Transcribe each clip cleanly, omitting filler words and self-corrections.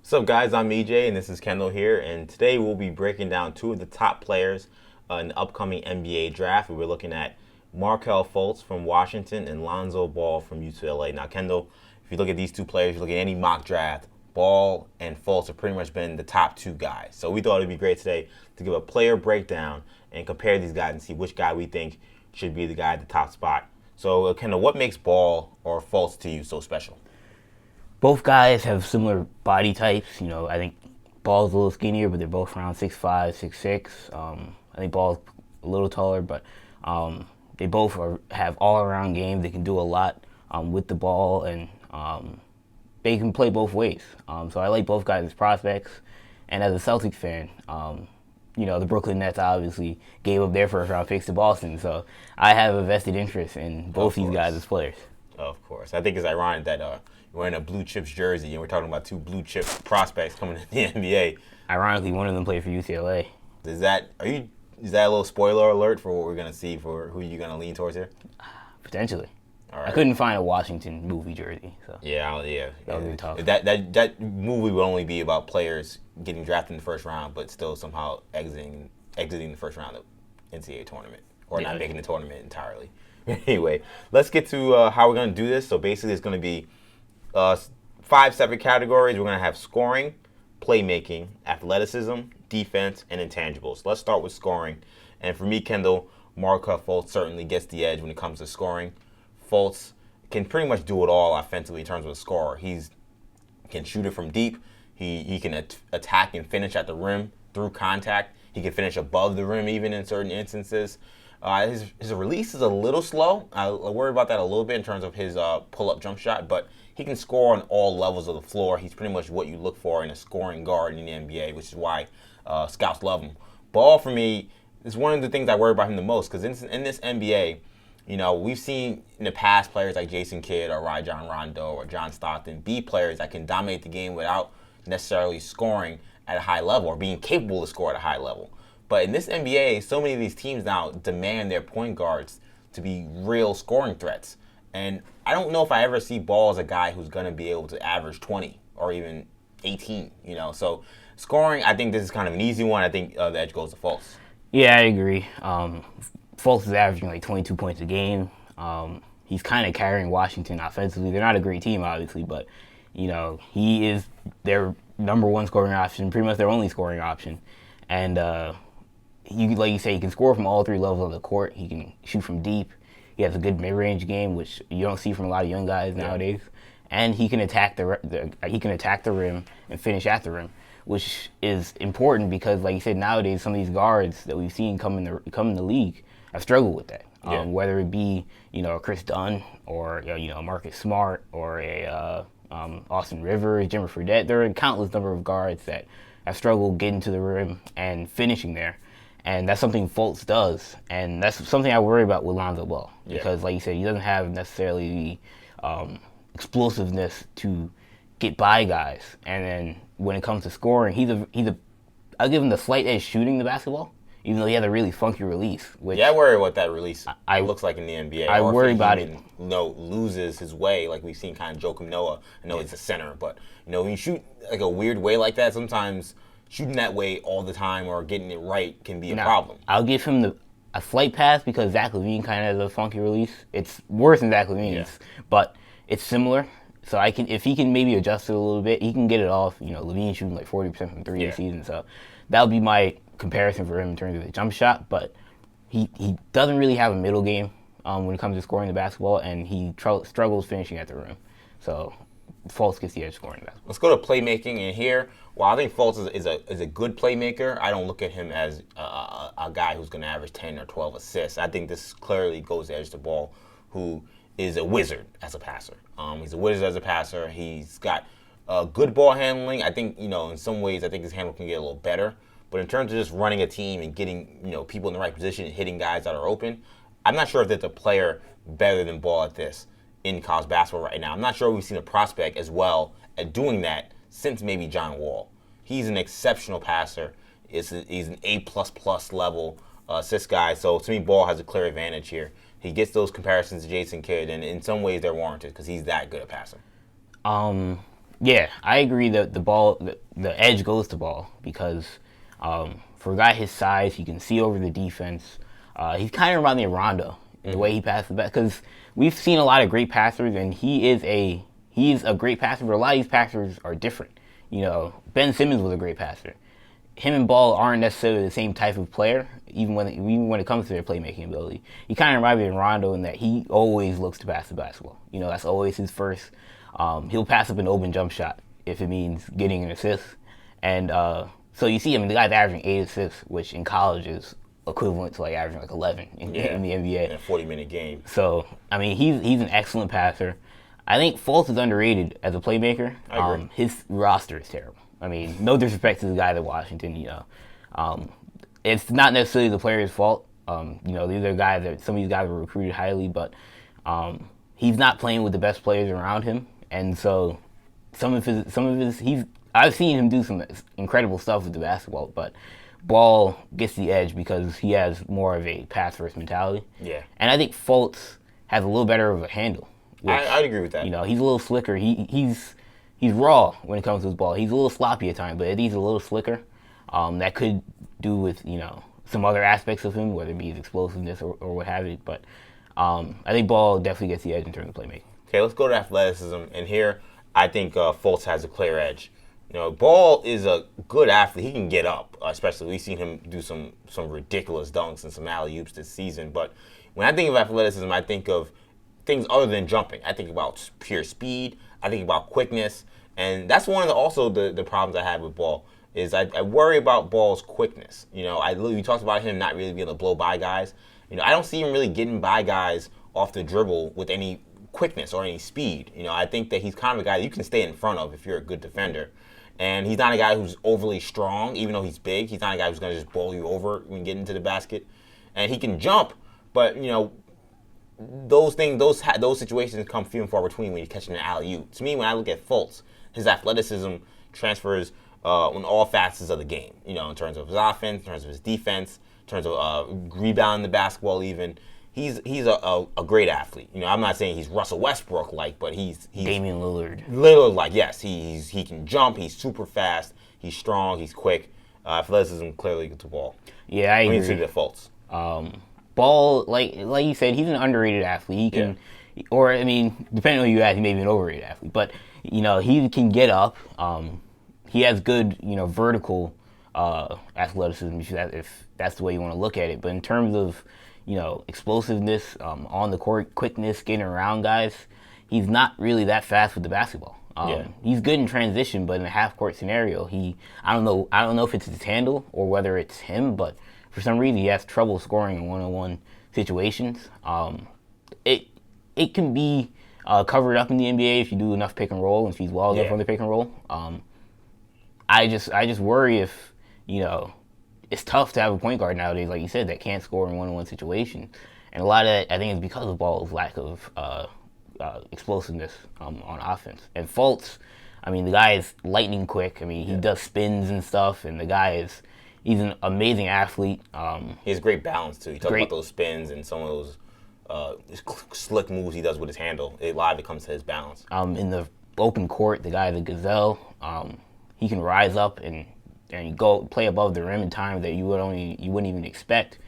What's up, guys? I'm EJ, and this is Kendall here. And today we'll be breaking down two of the top players in the upcoming NBA draft. We're looking at Markelle Fultz from Washington and Lonzo Ball from UCLA. Now, Kendall, if you look at these two players, you look at any mock draft, Ball and Fultz have pretty much been the top two guys. So we thought it'd be great today to give a player breakdown and compare these guys and see which guy we think should be the guy at the top spot. So, Kendall, what makes Ball or Fultz to you so special? Both guys have similar body types. I think Ball's a little skinnier, but they're both around 6'5", 6'6". I think Ball's a little taller, but they both have all-around game. They can do a lot with the ball, and they can play both ways. So I like both guys as prospects. And as a Celtics fan, the Brooklyn Nets obviously gave up their first-round picks to Boston, so I have a vested interest in both these guys as players. Of course. I think it's ironic that you're wearing a Blue Chips jersey and we're talking about two blue chip prospects coming in the NBA. Ironically, one of them played for UCLA. Is that a little spoiler alert for what we're gonna see for who you're gonna lean towards here? Potentially. All right. I couldn't find a Washington movie jersey, so Yeah. that would be tough. That movie would only be about players getting drafted in the first round, but still somehow exiting the first round of NCAA tournament or not making the tournament entirely. Anyway, let's get to how we're going to do this. So basically, it's going to be 5 separate categories. We're going to have scoring, playmaking, athleticism, defense, and intangibles. Let's start with scoring. And for me, Kendall, Markelle Fultz certainly gets the edge when it comes to scoring. Fultz can pretty much do it all offensively in terms of a scorer. He can shoot it from deep. He can attack and finish at the rim through contact. He can finish above the rim even in certain instances. His release is a little slow. I worry about that a little bit in terms of his pull-up jump shot, but he can score on all levels of the floor. He's pretty much what you look for in a scoring guard in the NBA, which is why scouts love him. Ball, for me, is one of the things I worry about him the most because in this NBA, we've seen in the past players like Jason Kidd or Rajon Rondo or John Stockton be players that can dominate the game without necessarily scoring at a high level or being capable to score at a high level. But in this NBA, so many of these teams now demand their point guards to be real scoring threats. And I don't know if I ever see Ball as a guy who's going to be able to average 20 or even 18, So scoring, I think this is kind of an easy one. I think the edge goes to Fultz. Yeah, I agree. Fultz is averaging like 22 points a game. He's kind of carrying Washington offensively. They're not a great team, obviously, but, he is their number one scoring option, pretty much their only scoring option. And like you say, he can score from all 3 levels of the court. He can shoot from deep. He has a good mid-range game, which you don't see from a lot of young guys nowadays. And he can attack the rim and finish at the rim, which is important because, like you said, nowadays some of these guards that we've seen come in the league have struggled with that. Whether it be Chris Dunn or Marcus Smart or Austin Rivers, Jimmer Fredette. There are a countless number of guards that have struggled getting to the rim and finishing there. And that's something Fultz does. And that's something I worry about with Lonzo Ball. Because, like you said, he doesn't have necessarily the explosiveness to get by guys. And then when it comes to scoring, I'll give him the slight edge shooting the basketball, even though he had a really funky release. I worry what that release looks like in the NBA. I worry about it. Loses his way, like we've seen kind of Joakim Noah. I know he's a center, but when you shoot like a weird way like that, sometimes shooting that way all the time or getting it right can be a problem. I'll give him a slight pass because Zach LaVine kind of has a funky release. It's worse than Zach LaVine's, but it's similar. So if he can maybe adjust it a little bit, he can get it off. LaVine shooting like 40% from 3 this season, so that'll be my comparison for him in terms of the jump shot. But he doesn't really have a middle game when it comes to scoring the basketball, and he struggles finishing at the rim. So Fultz gets the edge scoring the basketball. Let's go to playmaking, and here, while I think Fultz is a good playmaker, I don't look at him as a guy who's going to average 10 or 12 assists. I think this clearly goes to edge the ball, who is a wizard as a passer. He's a wizard as a passer. He's got good ball handling. I think, in some ways, I think his handle can get a little better. But in terms of just running a team and getting, people in the right position and hitting guys that are open, I'm not sure if there's a player better than Ball at this in college basketball right now. I'm not sure we've seen a prospect as well at doing that since maybe John Wall. He's an exceptional passer. He's an A++ level assist guy. So to me, Ball has a clear advantage here. He gets those comparisons to Jason Kidd, and in some ways they're warranted because he's that good at passing. Yeah, I agree that the edge goes to Ball because for a guy his size, he can see over the defense. He's kind of reminding me of Rondo in the way he passes the back because we've seen a lot of great passers, and he's a great passer, but a lot of these passers are different. Ben Simmons was a great passer. Him and Ball aren't necessarily the same type of player, even when it comes to their playmaking ability. He kind of reminds me of Rondo in that he always looks to pass the basketball. That's always his first. He'll pass up an open jump shot if it means getting an assist. And so you see him, the guy's averaging 8 assists, which in college is equivalent to averaging 11 in the NBA. In a 40-minute game. So, he's an excellent passer. I think Fultz is underrated as a playmaker. I agree. His roster is terrible. No disrespect to the guys at Washington. It's not necessarily the player's fault. These are guys that some of these guys were recruited highly, but he's not playing with the best players around him, and so I've seen him do some incredible stuff with the basketball, but Ball gets the edge because he has more of a pass first mentality. Yeah, and I think Fultz has a little better of a handle. I'd agree with that. He's a little slicker. He's raw when it comes to his ball. He's a little sloppy at times, but he's a little slicker. That could do with some other aspects of him, whether it be his explosiveness or what have you. But I think Ball definitely gets the edge in terms of playmaking. Okay, let's go to athleticism, and here I think Fultz has a clear edge. Ball is a good athlete. He can get up, especially we've seen him do some ridiculous dunks and some alley-oops this season. But when I think of athleticism, I think of things other than jumping. I think about pure speed. I think about quickness, and that's one of the problems I have with Ball is I worry about Ball's quickness. We talked about him not really being able to blow by guys. I don't see him really getting by guys off the dribble with any quickness or any speed. I think that he's kind of a guy you can stay in front of if you're a good defender. And he's not a guy who's overly strong, even though he's big. He's not a guy who's going to just bowl you over when you get into the basket. And he can jump, but those situations come few and far between when you're catching an alley-oop. To me, when I look at Fultz, his athleticism transfers on all facets of the game. In terms of his offense, in terms of his defense, in terms of rebounding the basketball. Even he's a great athlete. I'm not saying he's Russell Westbrook like, but he's Damian Lillard. Lillard like. Yes, he can jump. He's super fast. He's strong. He's quick. Athleticism clearly gets the ball. Yeah, I agree. We need to see the Fultz. Ball, like you said, he's an underrated athlete. He can, or depending on who you ask, he may be an overrated athlete. But he can get up. He has good, vertical athleticism, if that's the way you want to look at it. But in terms of, explosiveness on the court, quickness, getting around guys, he's not really that fast with the basketball. He's good in transition, but in a half court scenario, I don't know if it's his handle or whether it's him, but for some reason, he has trouble scoring in one-on-one situations. It can be covered up in the NBA if you do enough pick and roll and if he's well enough on the pick and roll. I just worry if it's tough to have a point guard nowadays, like you said, that can't score in one-on-one situations, and a lot of that I think is because of Ball's lack of explosiveness on offense. And Fultz, the guy is lightning quick. He does spins and stuff, and the guy he's an amazing athlete. He has great balance, too. You talk about those spins and some of those slick moves he does with his handle. A lot of it comes to his balance. In the open court, the guy is a gazelle. He can rise up and go play above the rim in times that you wouldn't even expect.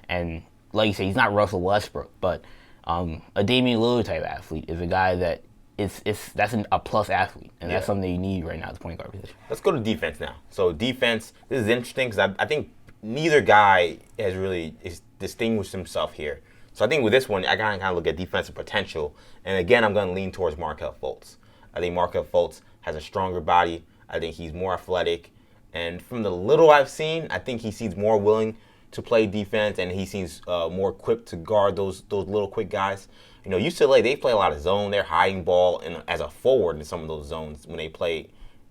And like you say, he's not Russell Westbrook, but a Damian Lillard type athlete is a guy that that's a plus athlete, and that's something that you need right now at the point guard position. Let's go to defense now. So defense, this is interesting because I think neither guy has really distinguished himself here. So I think with this one, I kind of look at defensive potential, and again, I'm going to lean towards Markelle Fultz. I think Markelle Fultz has a stronger body. I think he's more athletic, and from the little I've seen, I think he seems more willing to play defense, and he seems more equipped to guard those little quick guys. UCLA, they play a lot of zone. They're hiding ball as a forward in some of those zones when they play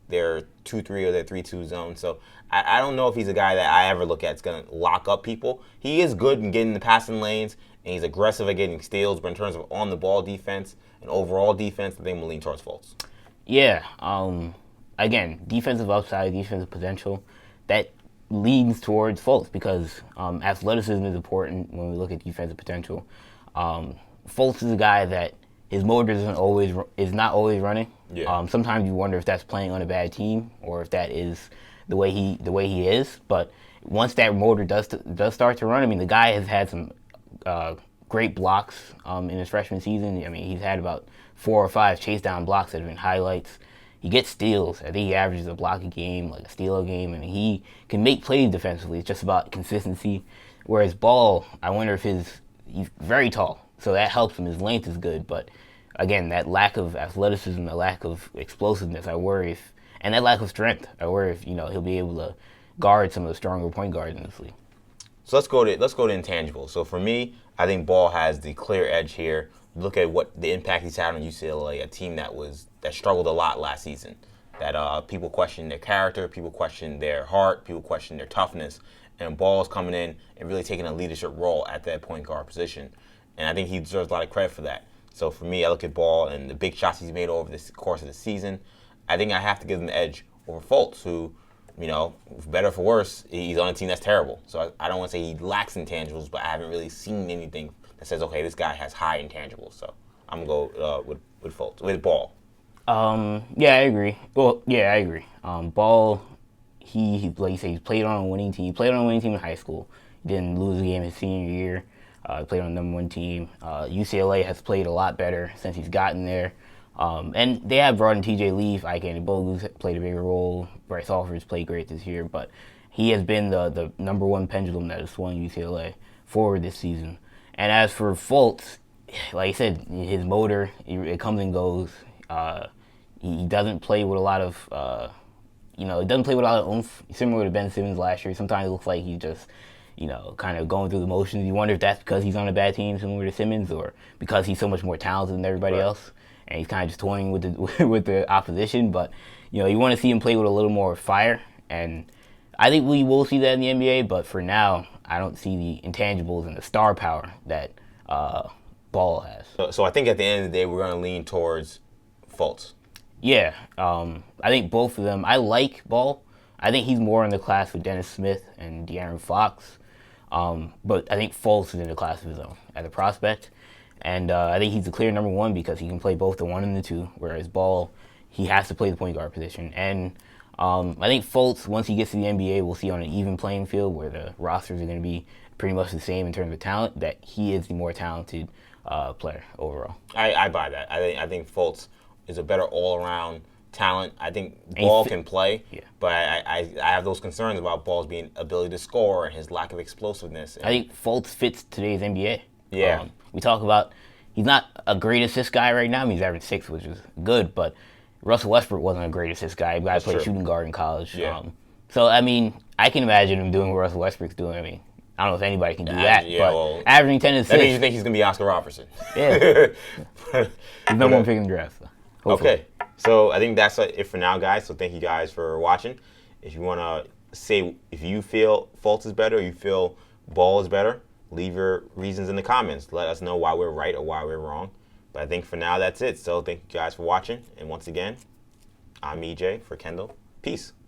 their 2-3 or their 3-2 zone. So I don't know if he's a guy that I ever look at is going to lock up people. He is good in getting the passing lanes, and he's aggressive at getting steals, but in terms of on-the-ball defense and overall defense, I think we'll lean towards Fultz. Yeah. Again, defensive upside, defensive potential, that leans towards Fultz because athleticism is important when we look at defensive potential. Fultz is a guy that his motor is not always running. Yeah. Sometimes you wonder if that's playing on a bad team or if that is the way he is. But once that motor does start to run, I mean, the guy has had some great blocks in his freshman season. I mean, he's had about 4 or 5 chase down blocks that have been highlights. He gets steals. I think he averages a block a game, like a steal a game, and he can make plays defensively. It's just about consistency. Whereas Ball, I wonder if he's very tall, so that helps him. His length is good, but again, that lack of athleticism, the lack of explosiveness, I worry if, and that lack of strength, I worry if he'll be able to guard some of the stronger point guards in this league. So let's go to intangibles. So for me, I think Ball has the clear edge here. Look at what the impact he's had on UCLA, a team that struggled a lot last season. That people question their character, people question their heart, people question their toughness, and Ball's coming in and really taking a leadership role at that point guard position. And I think he deserves a lot of credit for that. So for me, I look at Ball and the big shots he's made over the course of the season. I think I have to give him the edge over Fultz, who, for better or for worse, he's on a team that's terrible. So I don't want to say he lacks intangibles, but I haven't really seen anything that says, okay, this guy has high intangibles. So I'm going to go with Fultz, with Ball. Yeah, I agree. Well, yeah, I agree. Ball, he like you say, he played on a winning team. He played on a winning team in high school. He didn't lose a game his senior year. He played on the #1 team. UCLA has played a lot better since he's gotten there. And they have brought in TJ Leaf. Ike Anibolu's played a bigger role. Bryce Alford's played great this year. But he has been the #1 pendulum that has swung UCLA forward this season. And as for Fultz, like I said, his motor, it comes and goes. He doesn't play with a lot of, he doesn't play with a lot of oomph, similar to Ben Simmons last year. Sometimes it looks like he's just, kind of going through the motions. You wonder if that's because he's on a bad team, similar to Simmons, or because he's so much more talented than everybody else, and he's kind of just toying with the with the opposition. But you want to see him play with a little more fire, and I think we will see that in the NBA. But for now, I don't see the intangibles and the star power that Ball has. So I think at the end of the day, we're going to lean towards Fultz. Yeah, I think both of them. I like Ball. I think he's more in the class with Dennis Smith and De'Aaron Fox. But I think Fultz is in the class of his own as a prospect. And I think he's the clear #1 because he can play both the 1 and the 2, whereas Ball, he has to play the point guard position. And I think Fultz, once he gets to the NBA, we'll see on an even playing field where the rosters are going to be pretty much the same in terms of talent, that he is the more talented player overall. I buy that. I think Fultz is a better all-around talent. I think Ball can play, but I have those concerns about Ball's ability to score and his lack of explosiveness. I think Fultz fits today's NBA. Yeah. We talk about he's not a great assist guy right now. I mean, he's averaging 6, which is good, but Russell Westbrook wasn't a great assist guy. He played shooting guard in college. Yeah. So, I mean, I can imagine him doing what Russell Westbrook's doing. I mean, I don't know if anybody can do that, but averaging 10 assists. That means you think he's going to be Oscar Robertson. Yeah. He's #1 pick in the draft. So hopefully. Okay. So I think that's it for now, guys. So thank you guys for watching. If you want to say if you feel Fultz is better or you feel Ball is better, leave your reasons in the comments. Let us know why we're right or why we're wrong. But I think for now that's it. So thank you guys for watching. And once again, I'm EJ for Kendall. Peace.